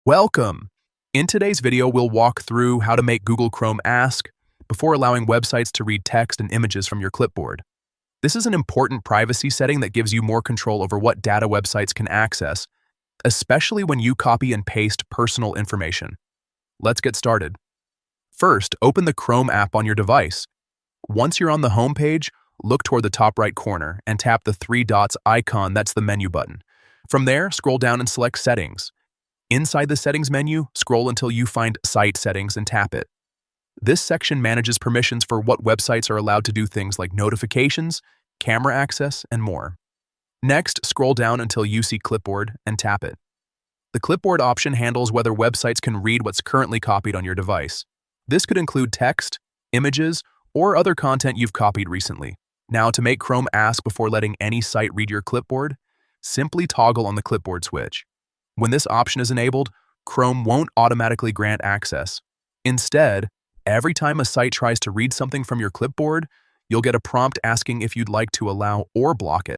Welcome! In today's video, we'll walk through how to make Google Chrome ask before allowing websites to read text and images from your clipboard. This is an important privacy setting that gives you more control over what data websites can access, especially when you copy and paste personal information. Let's get started. First, open the Chrome app on your device. Once you're on the home page, look toward the top right corner and tap the three dots icon that's the menu button. From there, scroll down and select Settings. Inside the Settings menu, scroll until you find Site Settings and tap it. This section manages permissions for what websites are allowed to do things like notifications, camera access, and more. Next, scroll down until you see Clipboard and tap it. The Clipboard option handles whether websites can read what's currently copied on your device. This could include text, images, or other content you've copied recently. Now, to make Chrome ask before letting any site read your clipboard, simply toggle on the Clipboard switch. When this option is enabled, Chrome won't automatically grant access. Instead, every time a site tries to read something from your clipboard, you'll get a prompt asking if you'd like to allow or block it.